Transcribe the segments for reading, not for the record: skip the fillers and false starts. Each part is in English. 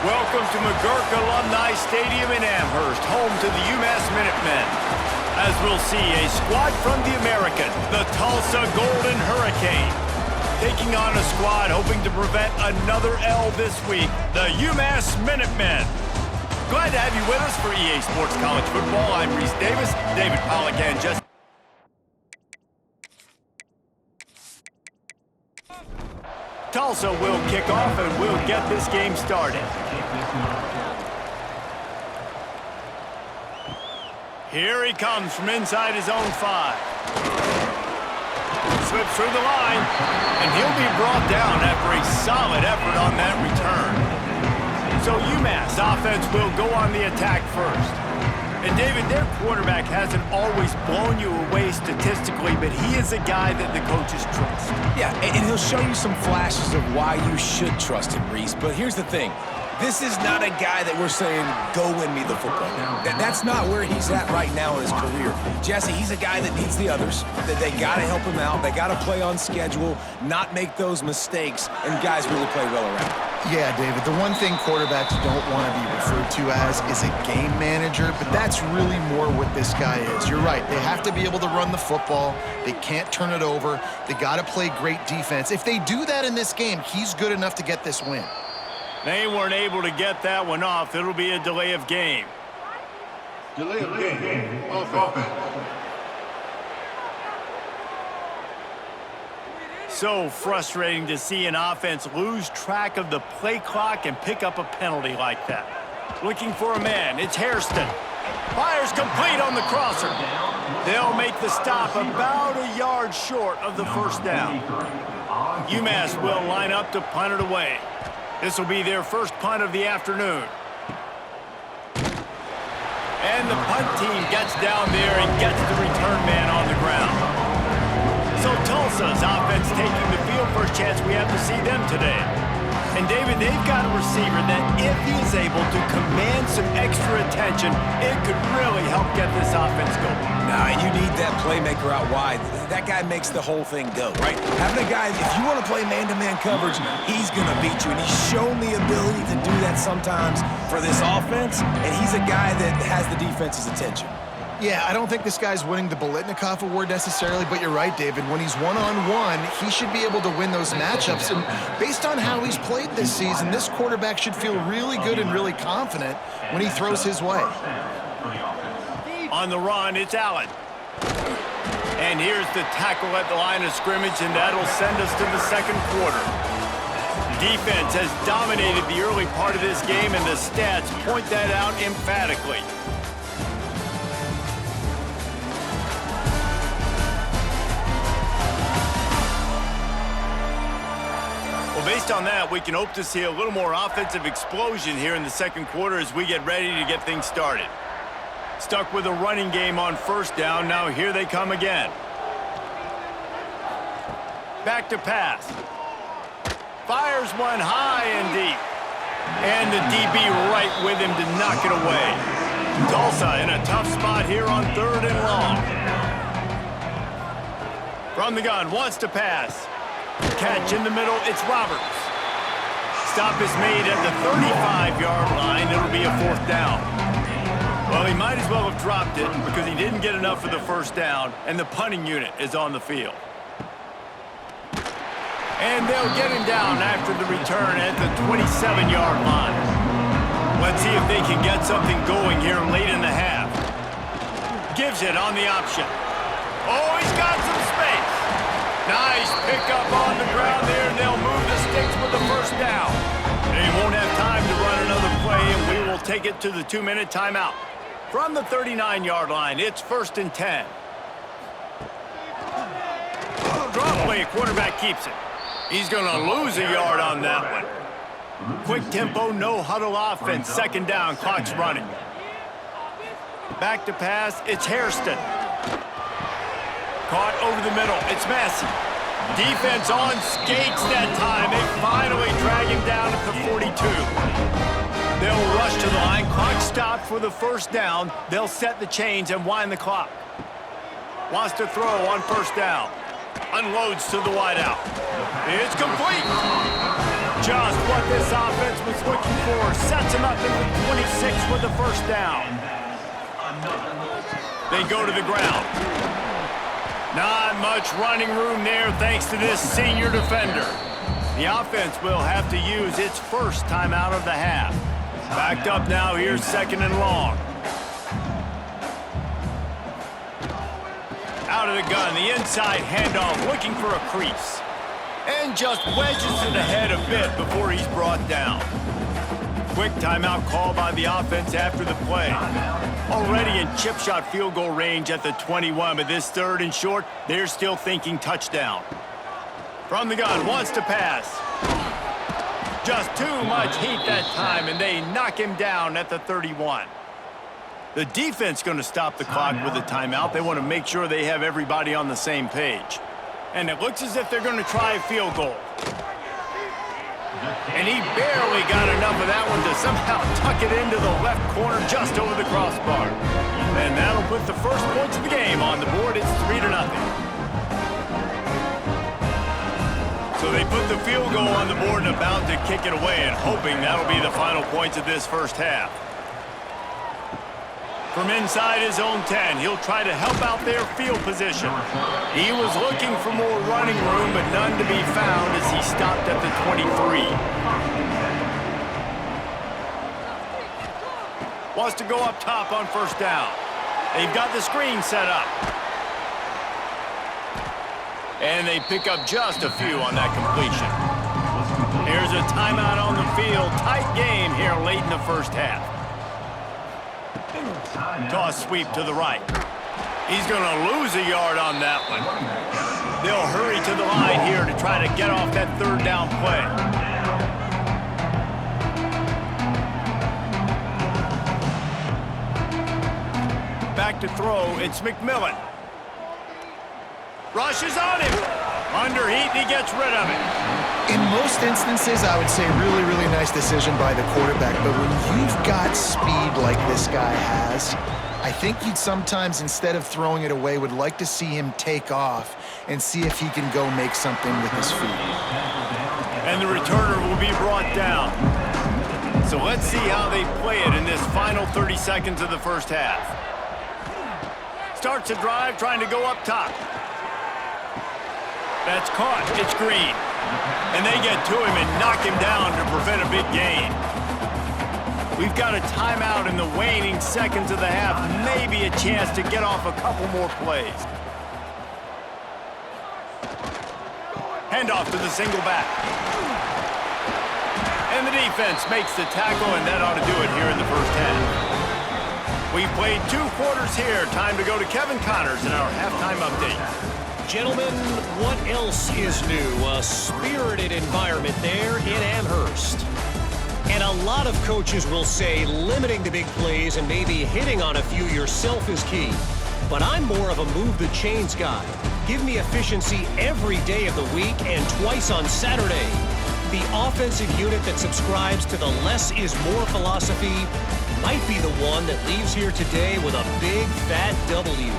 Welcome to McGurk Alumni Stadium in Amherst, home to the UMASS Minutemen. As we'll see, a squad from the American, the Tulsa Golden Hurricane, taking on a squad hoping to prevent another L this week, the UMASS Minutemen. Glad to have you with us for EA Sports College Football. I'm Reese Davis, David Pollack, and just... Tulsa will kick off and we'll get this game started. Here he comes from inside his own 5. Slips through the line, and he'll be brought down after a solid effort on that return. So UMass offense will go on the attack first. And David, their quarterback hasn't always blown you away statistically, but he is a guy that the coaches trust. Yeah, and he'll show you some flashes of why you should trust him, Reese. But here's the thing. This is not a guy that we're saying, go win me the football. That's not where he's at right now in his career. Jesse, he's a guy that needs the others. That they got to help him out. They got to play on schedule, not make those mistakes, and guys really play well around him. Yeah, David, the one thing quarterbacks don't want to be referred to as is a game manager, but that's really more what this guy is. You're right. They have to be able to run the football. They can't turn it over. They got to play great defense. If they do that in this game, he's good enough to get this win. They weren't able to get that one off. It'll be a delay of game. Delay of game. Offense. So frustrating to see an offense lose track of the play clock and pick up a penalty like that. Looking for a man. It's Hairston. Fires complete on the crosser. They'll make the stop about a yard short of the first down. UMass will line up to punt it away. This will be their first punt of the afternoon. And the punt team gets down there and gets the return man on the ground. So Tulsa's offense taking the field. First chance we have to see them today. And David, they've got a receiver that if he is able to command some extra attention, it could really help get this offense going. Nah, you need that playmaker out wide. That guy makes the whole thing go, right? Having a guy, if you want to play man-to-man coverage, he's going to beat you. And he's shown the ability to do that sometimes for this offense, and he's a guy that has the defense's attention. Yeah, I don't think this guy's winning the Bolitnikoff Award necessarily, but you're right, David. When he's one-on-one, he should be able to win those matchups. And based on how he's played this season, this quarterback should feel really good and really confident when he throws his way. On the run, it's Allen. And here's the tackle at the line of scrimmage, and that'll send us to the second quarter. Defense has dominated the early part of this game, and the stats point that out emphatically. Well, based on that, we can hope to see a little more offensive explosion here in the second quarter as we get ready to get things started. Stuck with a running game on first down. Now here they come again. Back to pass. Fires one high and deep. And the DB right with him to knock it away. Tulsa in a tough spot here on 3rd and long. From the gun, wants to pass. Catch in the middle, it's Roberts. Stop is made at the 35-yard line. It'll be a 4th down. Well, he might as well have dropped it because he didn't get enough for the first down, and the punting unit is on the field. And they'll get him down after the return at the 27-yard line. Let's see if they can get something going here late in the half. Gives it on the option. Oh, he's got some space. Nice pickup on the ground there, and they'll move the sticks with the first down. They won't have time to run another play, and we will take it to the 2-minute timeout. From the 39-yard line, it's 1st and 10. Drop play, quarterback keeps it. He's going to lose a yard on that one. Quick tempo, no huddle offense. 2nd down, clock's running. Back to pass, it's Hairston. Caught over the middle, it's Massey. Defense on skates that time. They finally drag him down at the 42. They'll rush to the line. Clock stopped for the first down. They'll set the chains and wind the clock. Wants to throw on first down. Unloads to the wideout. It's complete. Just what this offense was looking for sets him up in the 26 with the first down. They go to the ground. Not much running room there thanks to this senior defender. The offense will have to use its first timeout of the half. Backed up now, here's 2nd and long. Out of the gun, the inside handoff, looking for a crease. And just wedges it ahead a bit before he's brought down. Quick timeout call by the offense after the play. Already in chip shot field goal range at the 21, but this 3rd and short, they're still thinking touchdown. From the gun, wants to pass. Just too much heat that time, and they knock him down at the 31. The defense going to stop the clock with a timeout. They want to make sure they have everybody on the same page. And it looks as if they're going to try a field goal. And he barely got enough of that one to somehow tuck it into the left corner just over the crossbar. And that'll put the first points of the game on the board. It's 3-0. So they put the field goal on the board and about to kick it away, and hoping that'll be the final points of this first half. From inside his own 10, he'll try to help out their field position. He was looking for more running room, but none to be found as he stopped at the 23. Wants to go up top on first down. They've got the screen set up. And they pick up just a few on that completion. Here's a timeout on the field. Tight game here late in the first half. Toss sweep to the right. He's going to lose a yard on that one. They'll hurry to the line here to try to get off that 3rd down play. Back to throw, it's McMillan. Rushes on him. Under heat, and he gets rid of it. In most instances, I would say really, really nice decision by the quarterback. But when you've got speed like this guy has, I think you'd sometimes, instead of throwing it away, would like to see him take off and see if he can go make something with his feet. And the returner will be brought down. So let's see how they play it in this final 30 seconds of the first half. Starts a drive trying to go up top. That's caught. It's Green. And they get to him and knock him down to prevent a big gain. We've got a timeout in the waning seconds of the half. Maybe a chance to get off a couple more plays. Handoff to the single back. And the defense makes the tackle, and that ought to do it here in the first half. We've played 2 quarters here. Time to go to Kevin Connors in our halftime update. Gentlemen, what else is new? A spirited environment there in Amherst. And a lot of coaches will say limiting the big plays and maybe hitting on a few yourself is key. But I'm more of a move the chains guy. Give me efficiency every day of the week and twice on Saturday. The offensive unit that subscribes to the less is more philosophy might be the one that leaves here today with a big fat W.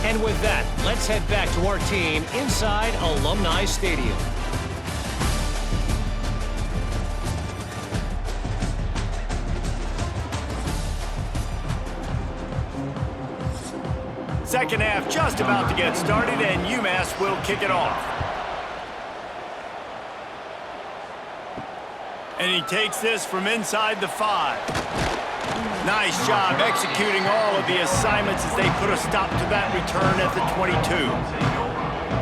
And with that, let's head back to our team inside Alumni Stadium. Second half just about to get started, and UMass will kick it off. And he takes this from inside the 5. Nice job executing all of the assignments as they put a stop to that return at the 22.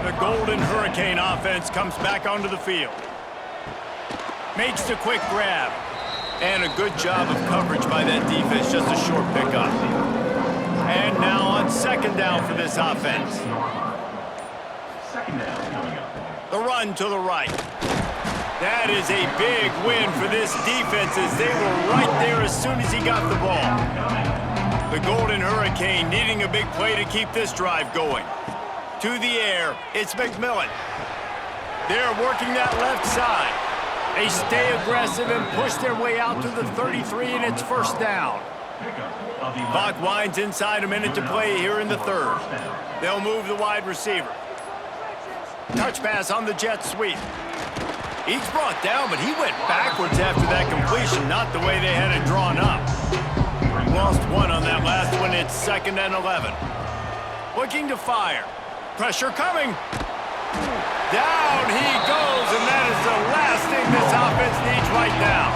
The Golden Hurricane offense comes back onto the field. Makes the quick grab. And a good job of coverage by that defense, just a short pickup. And now on 2nd down for this offense. The run to the right. That is a big win for this defense as they were right there as soon as he got the ball. The Golden Hurricane needing a big play to keep this drive going. To the air, it's McMillan. They're working that left side. They stay aggressive and push their way out to the 33, and it's first down. Clock winds inside, a minute to play here in the 3rd. They'll move the wide receiver. Touch pass on the jet sweep. He's brought down, but he went backwards after that completion, not the way they had it drawn up. Lost one on that last one. It's 2nd and 11. Looking to fire. Pressure coming. Down he goes, and that is the last thing this offense needs right now.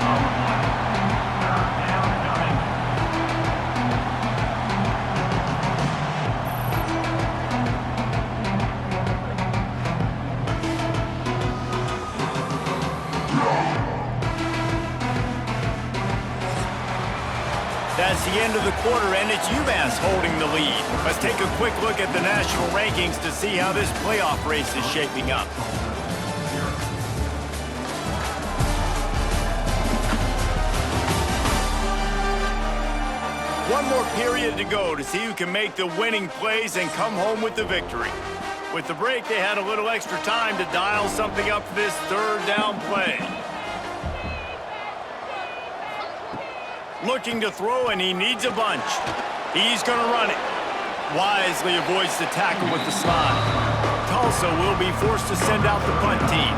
That's the end of the quarter, and it's UMass holding the lead. Let's take a quick look at the national rankings to see how this playoff race is shaping up. One more period to go to see who can make the winning plays and come home with the victory. With the break, they had a little extra time to dial something up for this 3rd down play. Looking to throw, and he needs a bunch. He's going to run it. Wisely avoids the tackle with the slide. Tulsa will be forced to send out the punt team.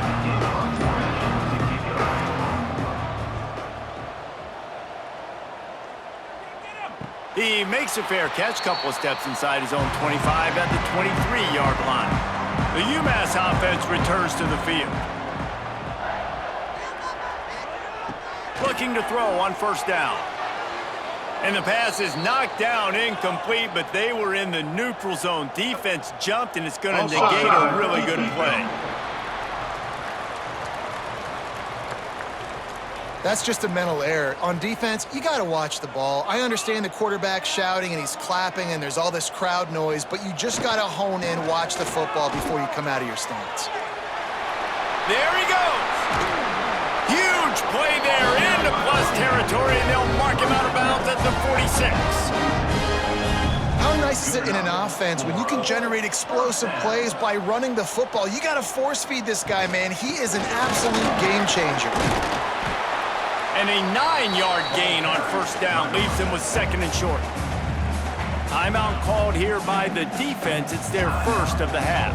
He makes a fair catch, couple of steps inside his own 25 at the 23-yard line. The UMass offense returns to the field. Looking to throw on 1st down. And the pass is knocked down, incomplete, but they were in the neutral zone. Defense jumped, and it's going to negate a really good play. That's just a mental error. On defense, you got to watch the ball. I understand the quarterback shouting and he's clapping and there's all this crowd noise, but you just got to hone in, watch the football before you come out of your stance. There he goes. Huge play there into plus territory, and they'll mark him out of bounds at the 46. How nice is it in an offense when you can generate explosive plays by running the football? You got to force feed this guy, man. He is an absolute game changer. And a 9-yard gain on 1st down leaves them with 2nd and short. Timeout called here by the defense. It's their 1st of the half.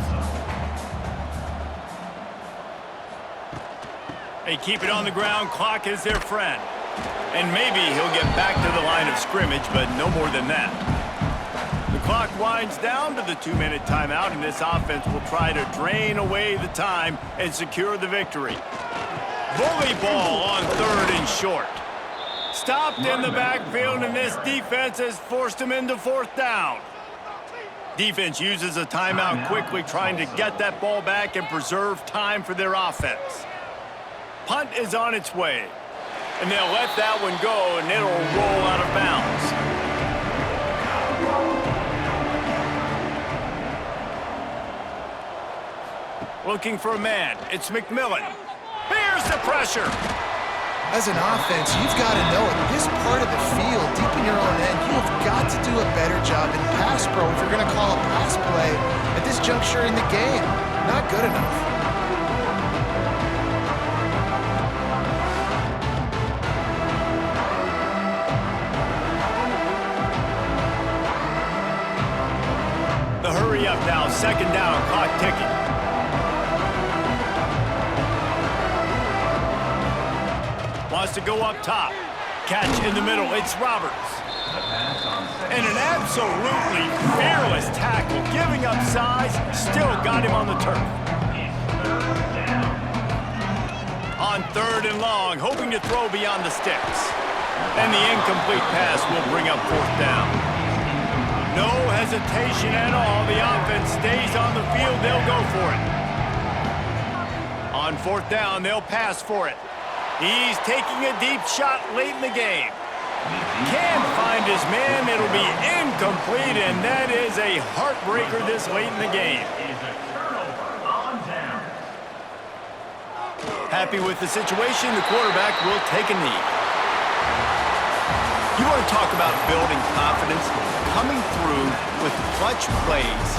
They keep it on the ground. Clock is their friend. And maybe he'll get back to the line of scrimmage, but no more than that. The clock winds down to the 2-minute timeout, and this offense will try to drain away the time and secure the victory. Bully ball on 3rd and short. Stopped in the backfield, and this defense has forced him into 4th down. Defense uses a timeout quickly, trying to get that ball back and preserve time for their offense. Punt is on its way, and they'll let that one go, and it'll roll out of bounds. Looking for a man. It's McMillan. Here's the pressure. As an offense, you've got to know at this part of the field, deep in your own end, you have got to do a better job in pass pro if you're going to call a pass play at this juncture in the game. Not good enough. The hurry up now, 2nd down, clock ticking. Wants to go up top. Catch in the middle. It's Roberts. And an absolutely fearless tackle. Giving up size. Still got him on the turf. On 3rd and long. Hoping to throw beyond the sticks. And the incomplete pass will bring up 4th down. No hesitation at all. The offense stays on the field. They'll go for it. On 4th down, they'll pass for it. He's taking a deep shot late in the game. Can't find his man. It'll be incomplete, and that is a heartbreaker this late in the game. Happy with the situation, the quarterback will take a knee. You want to talk about building confidence? Coming through with clutch plays,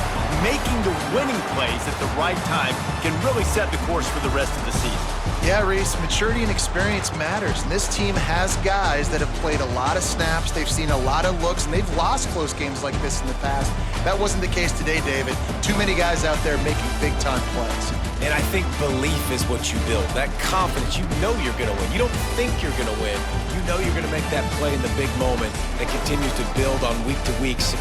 making the winning plays at the right time can really set the course for the rest of the season. Yeah, Reese, maturity and experience matters. And this team has guys that have played a lot of snaps. They've seen a lot of looks, and they've lost close games like this in the past. That wasn't the case today, David. Too many guys out there making big-time plays. And I think belief is what you build. That confidence. You know you're going to win. You don't think you're going to win. You know you're going to make that play in the big moment that continues to build on week-to-week success.